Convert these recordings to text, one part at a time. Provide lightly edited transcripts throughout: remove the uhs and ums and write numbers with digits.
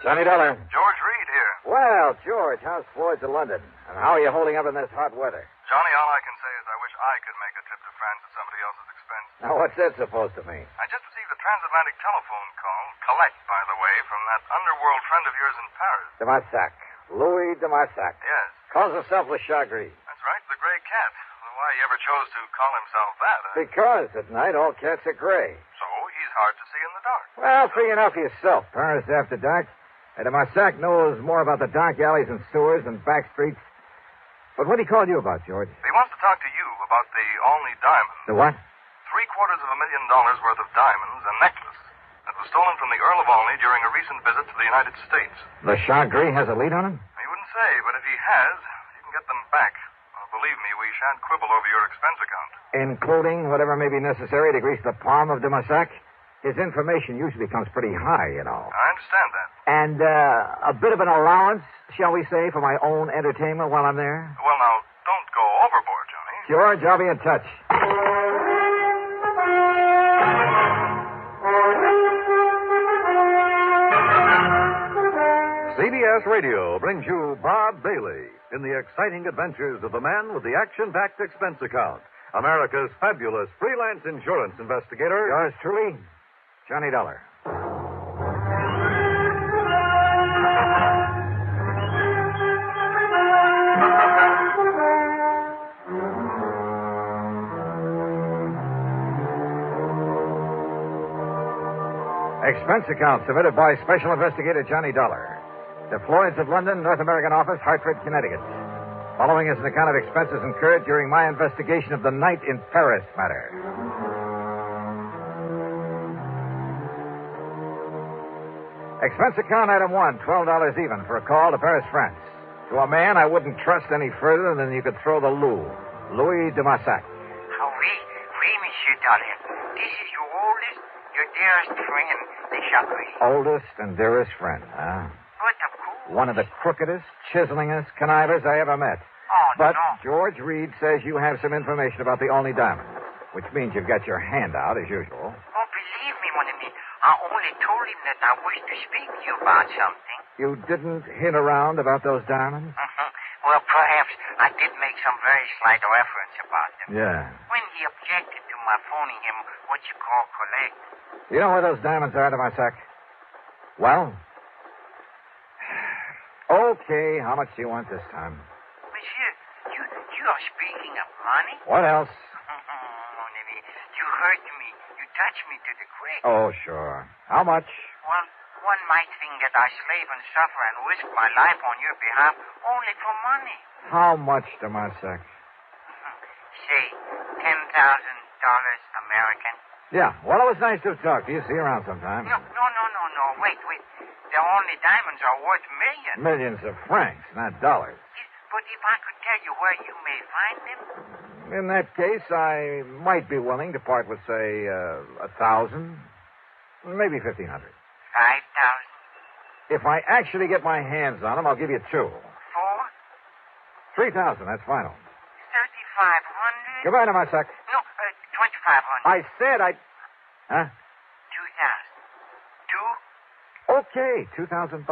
Johnny Dollar. George Reed here. Well, George, how's Floyd's of London? And how are you holding up in this hot weather? Johnny, all I can say is I wish I could make a trip to France at somebody else's expense. Now, what's that supposed to mean? I just received a transatlantic telephone call, collect, by the way, from that underworld friend of yours in Paris. De Marsac. Louis de Marsac. Yes. Calls himself Le Chagris. That's right, the gray cat. Well, why he ever chose to call himself that, Because at night all cats are gray. So he's hard to see in the dark. Well, figure enough for yourself. Paris after dark. De Marsac knows more about the dark alleys and sewers and back streets. But what did he call you about, George? He wants to talk to you about the Olney diamond. The what? $750,000 worth of diamonds, a necklace that was stolen from the Earl of Olney during a recent visit to the United States. Le Chagris has a lead on him? He wouldn't say, but if he has, you can get them back. Well, believe me, we shan't quibble over your expense account. Including whatever may be necessary to grease the palm of de Marsac? His information usually comes pretty high, you know. I understand that. And a bit of an allowance, shall we say, for my own entertainment while I'm there? Well, now, don't go overboard, Johnny. George, I'll be in touch. CBS Radio brings you Bob Bailey in the exciting adventures of the man with the action-packed expense account, America's fabulous freelance insurance investigator. Yours truly, Johnny Dollar. Expense account submitted by Special Investigator Johnny Dollar. The Floyds of London, North American Office, Hartford, Connecticut. Following is an account of expenses incurred during my investigation of the night in Paris matter. Expense account item 1, $12 even for a call to Paris, France. To a man I wouldn't trust any further than you could throw the Louis de Marsac. Oui, Monsieur Dollar. This is your oldest, your dearest friend, Le Chagris. Oldest and dearest friend, huh? But of course. One of the crookedest, chiselingest connivers I ever met. Oh, But no. George Reed says you have some information about the Olney diamond, which means you've got your hand out, as usual. Oh, believe me, mon ami. I only told him that I wished to speak to you about something. You didn't hint around about those diamonds? Well, perhaps I did make some very slight reference about them. Yeah. When he objected to my phoning him what you call collect. You know where those diamonds are, de Marsac? Well? Okay, how much do you want this time? Monsieur, you are speaking of money? What else? Mon ami, you hurt me. You touched me to the quick. Oh, sure. How much? Well, one might think that I slave and suffer and risk my life on your behalf only for money. How much, de Marsac? Say, $10,000 American. Yeah, well, it was nice to talk to you. See you around sometime. No. Wait. The only diamonds are worth millions. Millions of francs, not dollars. But if I could tell you where you may find them. In that case, I might be willing to part with, say, 1,000, maybe 1,500. 5,000. If I actually get my hands on them, I'll give you 2. 4. 3,000, that's final. 3,500. Goodbye, de Marsac. No, 2,500. I said I... Huh? 2,000. 2? Okay, $2,000. Yeah,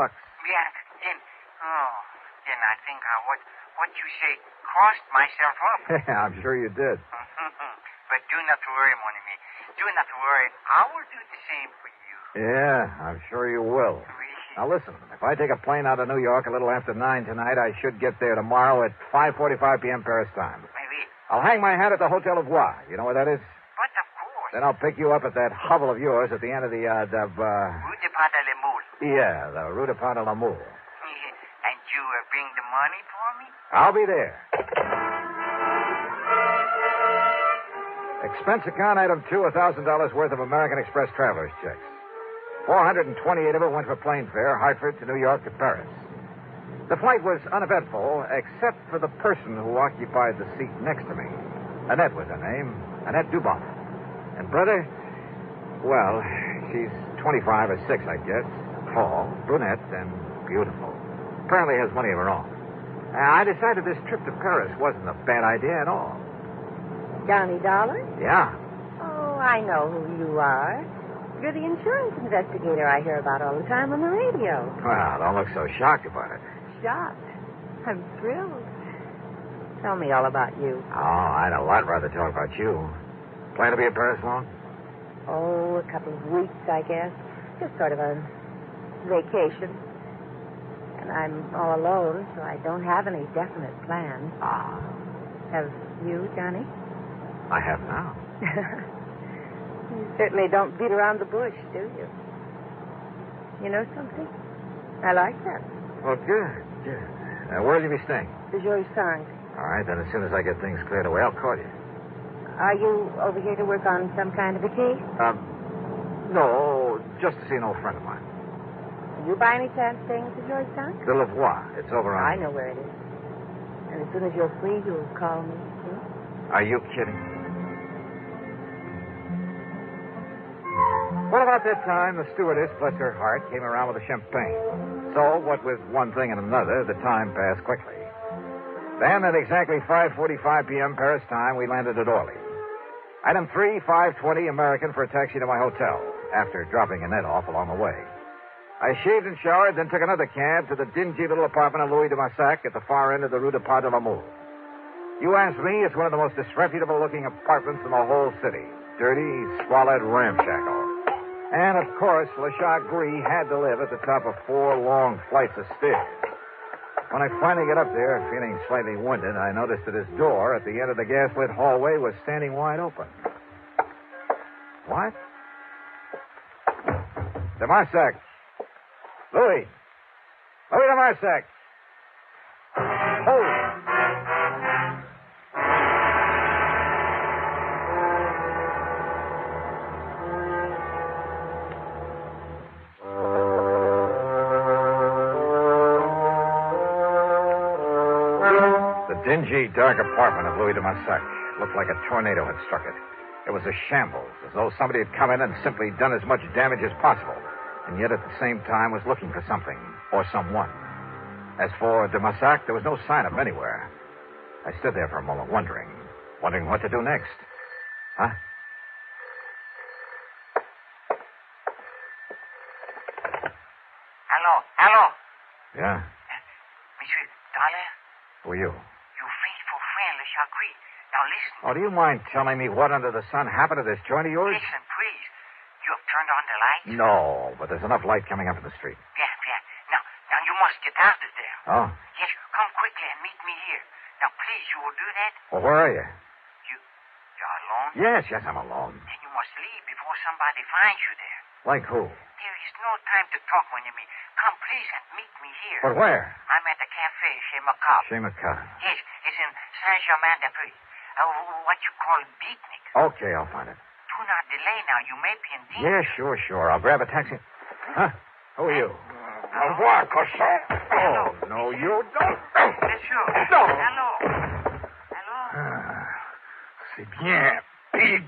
then I think I would, what you say, crossed myself up. Yeah, I'm sure you did. But do not worry, mon ami. Do not worry. I will do the same for you. Yeah, I'm sure you will. Oui. Now, listen, if I take a plane out of New York a little after 9 tonight, I should get there tomorrow at 5:45 p.m. Paris time. Oui. I'll hang my hat at the Hotel of Bois. You know where that is? But of course. Then I'll pick you up at that hovel of yours at the end of the, Rue de Pas de la Moule. Yeah, the Rue de Pas de l'Amour. And you bring the money for me? I'll be there. Expense account item 2, $1,000 worth of American Express traveler's checks. 428 of it went for plane fare, Hartford to New York to Paris. The flight was uneventful, except for the person who occupied the seat next to me. Annette was her name, Annette Dubon. And brother, well, she's 25 or 6, I guess. Tall, brunette, and beautiful. Apparently has money of her own. I decided this trip to Paris wasn't a bad idea at all. Johnny Dollar? Yeah. Oh, I know who you are. You're the insurance investigator I hear about all the time on the radio. Well, don't look so shocked about it. Shocked. I'm thrilled. Tell me all about you. Oh, I'd a lot rather talk about you. Plan to be in Paris long? Oh, a couple of weeks, I guess. Just sort of a vacation. And I'm all alone, so I don't have any definite plans. Ah. Have you, Johnny? I have now. You certainly don't beat around the bush, do you? You know something? I like that. Well, good. Where'll you be staying? The George Sang. All right, then as soon as I get things cleared away, I'll call you. Are you over here to work on some kind of a case? No, just to see an old friend of mine. Are you by any chance staying at the George Sang? The Lavoie. It's over on... I know where it is. And as soon as you're free, you'll call me, too? Are you kidding? Well, about that time, the stewardess, bless her heart, came around with a champagne. So, what with one thing and another, the time passed quickly. Then, at exactly 5:45 p.m. Paris time, we landed at Orly. Item 3, 5:20 American for a taxi to my hotel, after dropping Annette off along the way. I shaved and showered, then took another cab to the dingy little apartment of Louis de Massac at the far end of the Rue de Pas de l'Amour. You ask me, it's one of the most disreputable-looking apartments in the whole city. Dirty, squalid, ramshackle. And, of course, Le Chagris had to live at the top of 4 long flights of stairs. When I finally got up there, feeling slightly winded, I noticed that his door at the end of the gas-lit hallway was standing wide open. What? De Marsac. Louis de Marsac. Hold. Dingy, dark apartment of Louis de Massac looked like a tornado had struck it. It was a shambles, as though somebody had come in and simply done as much damage as possible, and yet at the same time was looking for something or someone. As for de Massac, there was no sign of him anywhere. I stood there for a moment, wondering what to do next. Huh? Hello. Yeah? Monsieur Dollar? Who are you? Your faithful friend, Le Chagris. Now listen. Oh, do you mind telling me what under the sun happened to this joint of yours? Listen, please. You have turned on the lights? No, but there's enough light coming up in the street. Yeah. Now you must get out of there. Oh? Yes, come quickly and meet me here. Now, please, you will do that? Well, where are you? You're alone? Yes, I'm alone. Then you must leave before somebody finds you there. Like who? There is no time to talk when you meet. Come, please, and meet me here. But where? I'm at the cafe chez Macabre. Chez Macabre. Yes, it's in Saint-Germain-des-Prés. What you call beatnik. Okay, I'll find it. Do not delay now. You may be in danger. Yeah, sure. I'll grab a taxi. Huh? Who are you? Au revoir, cochon. Oh, no, you don't. Monsieur. No. Hello. C'est bien, pig.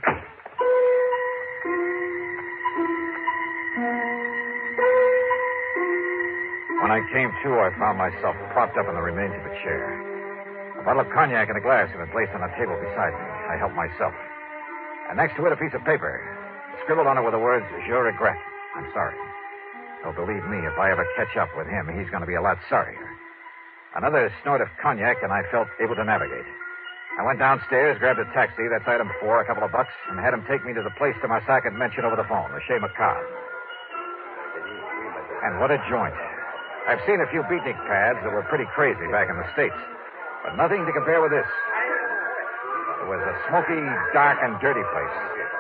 When I came to, I found myself propped up in the remains of a chair. A bottle of cognac and a glass had been placed on a table beside me. I helped myself. And next to it, a piece of paper. Scribbled on it were the words, Je regrette. I'm sorry. Oh, believe me, if I ever catch up with him, he's going to be a lot sorrier. Another snort of cognac, and I felt able to navigate. I went downstairs, grabbed a taxi, that's item 4, a couple of bucks, and had him take me to the place de Marsac had mentioned over the phone, the Chez Macabre. And what a joint. I've seen a few beatnik pads that were pretty crazy back in the States, but nothing to compare with this. It was a smoky, dark, and dirty place.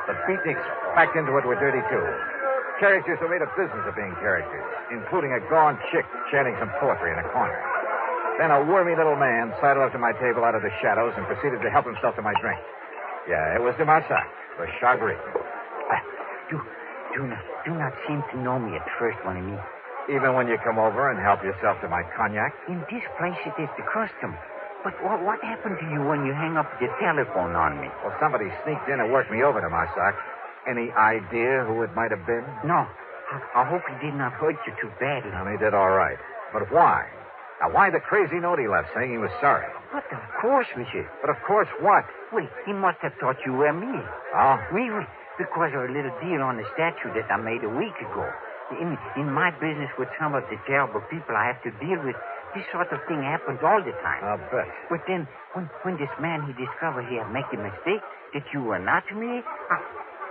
The beatniks packed into it were dirty, too. Characters who made a business of being characters, including a gaunt chick chanting some poetry in a corner. Then a wormy little man sidled up to my table out of the shadows and proceeded to help himself to my drink. Yeah, it was de Marsac, the Chagris. Do not seem to know me at first, mon ami. Even when you come over and help yourself to my cognac? In this place, it is the custom. But what happened to you when you hang up the telephone on me? Well, somebody sneaked in and worked me over to Marsac. Any idea who it might have been? No. I hope he did not hurt you too badly. Well, he did all right. But why? Now, why the crazy note he left saying he was sorry? But of course, monsieur. But of course what? Well, he must have thought you were me. Oh? Oui. because of a little deal on the statue that I made a week ago. In my business with some of the terrible people I have to deal with, this sort of thing happens all the time. I'll bet. But then, when this man he discovered he had made a mistake, that you were not me.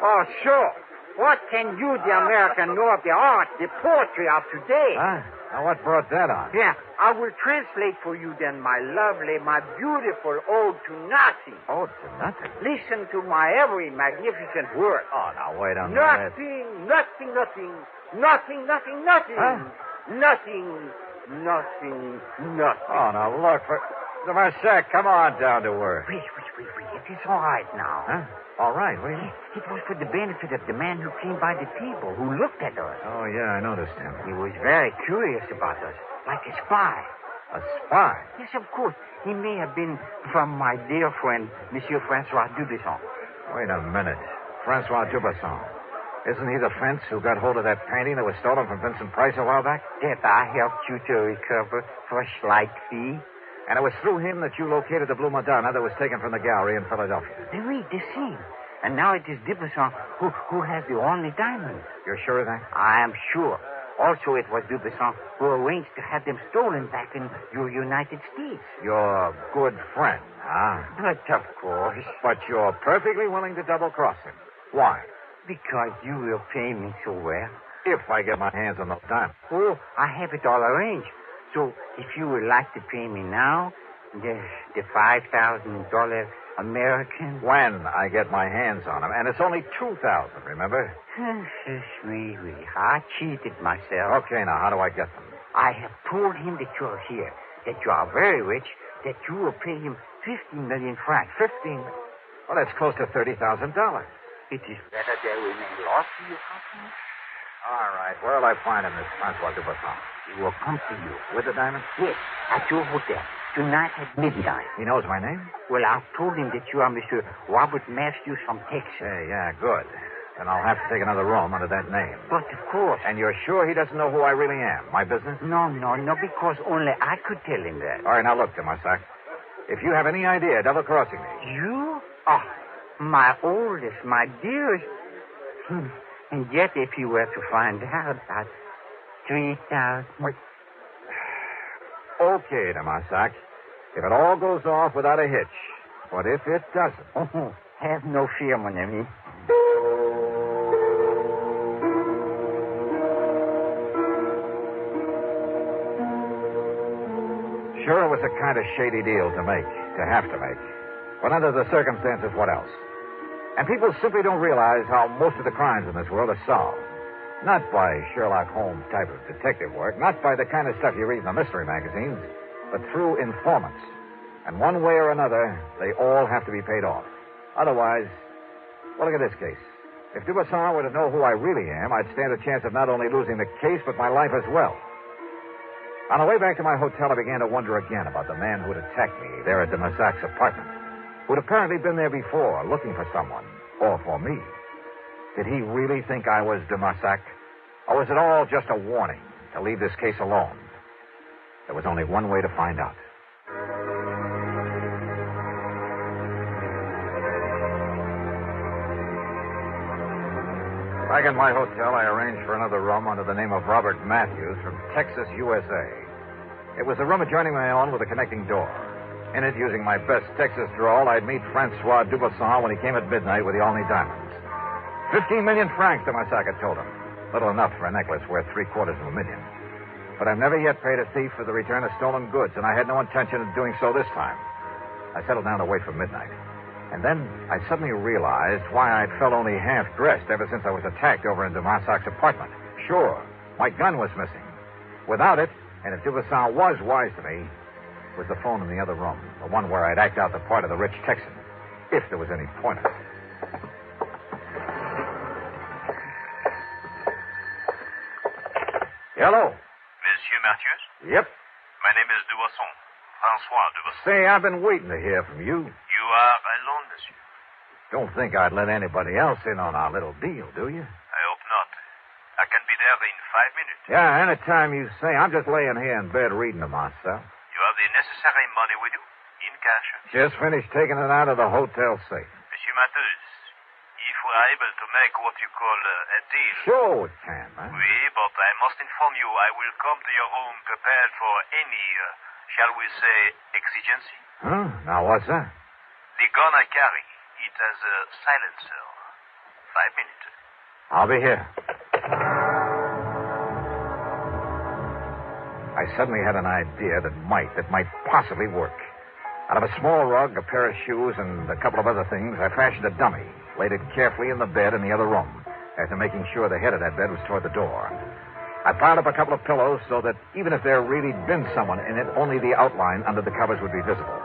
Oh, sure. What can you, the American, know of the art, the poetry of today? Huh? Now, what brought that on? Yeah, I will translate for you then my lovely, my beautiful ode to nothing. Ode to nothing? Listen to my every magnificent word. Oh, now, wait a minute. Nothing. Huh? Nothing. Oh, now, look. Marsac, come on down to earth. Wait. It is all right now. Huh? All right, what do you mean? It was for the benefit of the man who came by the table, who looked at us. Oh, yeah, I noticed him. He was very curious about us, like a spy. A spy? Yes, of course. He may have been from my dear friend, Monsieur Francois Dubisson. Wait a minute. Francois Dubisson. Isn't he the fence who got hold of that painting that was stolen from Vincent Price a while back? That I helped you to recover for a slight fee. And it was through him that you located the Blue Madonna that was taken from the gallery in Philadelphia. They read the scene. And now it is Dubisson who has the only diamonds. You're sure of that? I am sure. Also, it was Dubisson who arranged to have them stolen back in your United States. Your good friend, huh? But of course. But you're perfectly willing to double-cross him. Why? Because you will pay me so well. If I get my hands on those diamonds. Oh, I have it all arranged. So, if you would like to pay me now, the $5,000 American. When I get my hands on him. And it's only $2,000, remember? Sweet. I cheated myself. Okay, now, how do I get them? I have told him that you are here, that you are very rich, that you will pay him 15 million francs. 15? Well, that's close to $30,000. It is better that we may lost to your company. All right. Where'll I find him, this Francois Dubisson? He will come to you. With the diamonds? Yes, at your hotel. Tonight at midnight. He knows my name? Well, I've told him that you are Mr. Robert Matthews from Texas. Hey, yeah, good. Then I'll have to take another room under that name. But, of course. And you're sure he doesn't know who I really am? My business? No, because only I could tell him that. All right, now look, Demarsac. If you have any idea double-crossing me... You? Oh, my oldest, my dearest. And yet, if you were to find out that 3,000... Wait. Okay, Demarsac. If it all goes off without a hitch. But if it doesn't... Oh, have no fear, mon ami. Sure, it was a kind of shady deal to make, to have to make. But under the circumstances, what else? And people simply don't realize how most of the crimes in this world are solved. Not by Sherlock Holmes type of detective work, not by the kind of stuff you read in the mystery magazines, but through informants. And one way or another, they all have to be paid off. Otherwise, well, look at this case. If Dubisson were to know who I really am, I'd stand a chance of not only losing the case, but my life as well. On the way back to my hotel, I began to wonder again about the man who'd attacked me there at Demarsac's apartment, who'd apparently been there before, looking for someone, or for me. Did he really think I was Demarsac? Or was it all just a warning to leave this case alone? There was only one way to find out. Back in my hotel, I arranged for another room under the name of Robert Matthews from Texas, USA. It was a room adjoining my own with a connecting door. In it, using my best Texas drawl, I'd meet Francois Dubisson when he came at midnight with the Olney diamonds. 15 million francs, Demarsac had told him. Little enough for a necklace worth $750,000. But I've never yet paid a thief for the return of stolen goods, and I had no intention of doing so this time. I settled down to wait for midnight. And then I suddenly realized why I'd felt only half-dressed ever since I was attacked over in Demarsac's apartment. Sure, my gun was missing. Without it, and if Dubisson was wise to me, was the phone in the other room, the one where I'd act out the part of the rich Texan, if there was any point in it. Hello. Monsieur Matthews? Yep. My name is Dubisson. Francois Dubisson. Say, I've been waiting to hear from you. You are alone, monsieur? Don't think I'd let anybody else in on our little deal, do you? I hope not. I can be there in 5 minutes. Yeah, anytime you say. I'm just laying here in bed reading to myself. You have the necessary money with you? In cash? Just finished taking it out of the hotel safe. Monsieur Matthews, if we're able to make what you call a deal. Sure we can, man. Oui, but I must inform you I will come to your room prepared for any, shall we say, exigency. Huh? Now, what's that? The gun I carry, it has a silencer. 5 minutes. I'll be here. I suddenly had an idea that might possibly work. Out of a small rug, a pair of shoes, and a couple of other things, I fashioned a dummy, laid it carefully in the bed in the other room, after making sure the head of that bed was toward the door. I piled up a couple of pillows so that even if there really been someone in it, only the outline under the covers would be visible.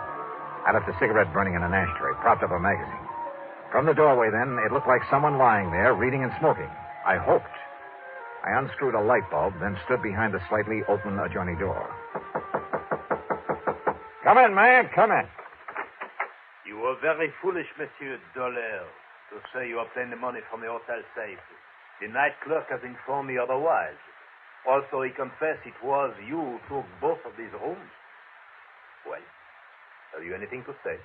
I left a cigarette burning in an ashtray, propped up a magazine. From the doorway, then, it looked like someone lying there, reading and smoking. I hoped. I unscrewed a light bulb, then stood behind the slightly open adjoining door. Come in, man. Come in. You were very foolish, Monsieur Dollar, to say you obtained the money from the hotel safe. The night clerk has informed me otherwise. Also, he confessed it was you who took both of these rooms. Well, have you anything to say?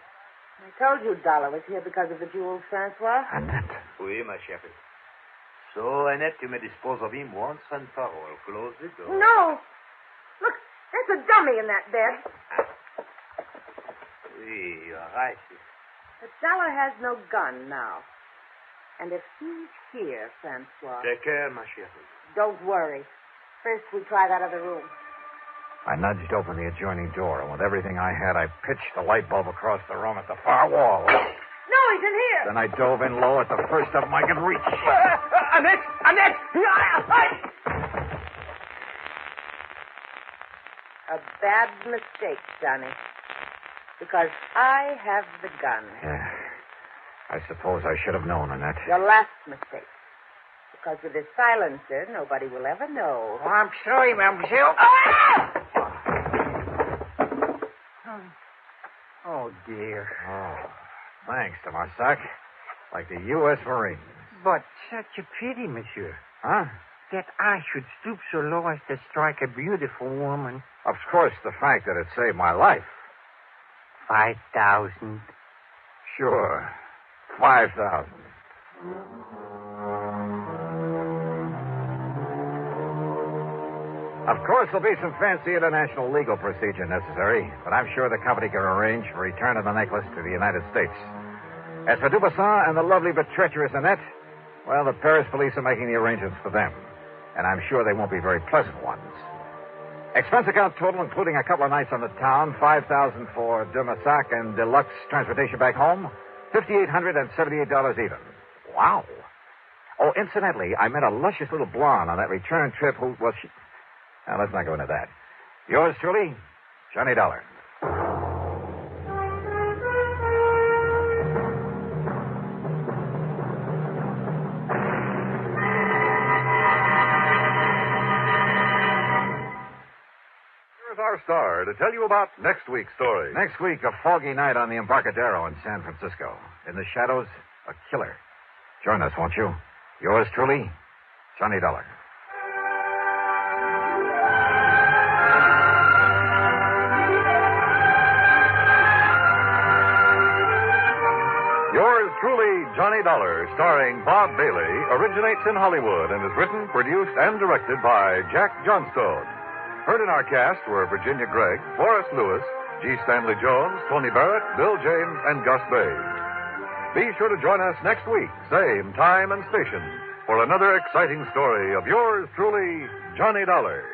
I told you Dollar was here because of the jewels, Francois. Annette. Oui, ma chérie. So, Annette, you may dispose of him once and for all. Close the door. No! Look, there's a dummy in that bed. Oui, you're right. But Dollar has no gun now. And if he's here, Francois... Take care, ma chérie. Don't worry. First, we try that other room. I nudged open the adjoining door, and with everything I had, I pitched the light bulb across the room at the far wall. No, he's in here! Then I dove in low at the first of them I could reach. Annette! Annette! A bad mistake, Johnny. Because I have the gun. Yeah. I suppose I should have known, Annette. Your last mistake. Because with this silencer, nobody will ever know. Oh, I'm sorry, mademoiselle. Oh, dear. Oh, thanks, Tomasak. Like the U.S. Marines. But such a pity, monsieur. Huh? That I should stoop so low as to strike a beautiful woman. Of course, the fact that it saved my life. 5,000. Sure. 5,000. Of course, there'll be some fancy international legal procedure necessary, but I'm sure the company can arrange for return of the necklace to the United States. As for Dubuisson and the lovely but treacherous Annette, well, the Paris police are making the arrangements for them, and I'm sure they won't be very pleasant ones. Expense account total, including a couple of nights on the town, $5,000 for Dubuisson and deluxe transportation back home, $5,878 even. Wow. Oh, incidentally, I met a luscious little blonde on that return trip who, well, she... Now, let's not go into that. Yours truly, Johnny Dollar. Here's our star to tell you about next week's story. Next week, a foggy night on the Embarcadero in San Francisco. In the shadows, a killer. Join us, won't you? Yours truly, Johnny Dollar. Yours truly, Johnny Dollar, starring Bob Bailey, originates in Hollywood and is written, produced, and directed by Jack Johnstone. Heard in our cast were Virginia Gregg, Forrest Lewis, G. Stanley Jones, Tony Barrett, Bill James, and Gus Bays. Be sure to join us next week, same time and station, for another exciting story of yours truly, Johnny Dollar.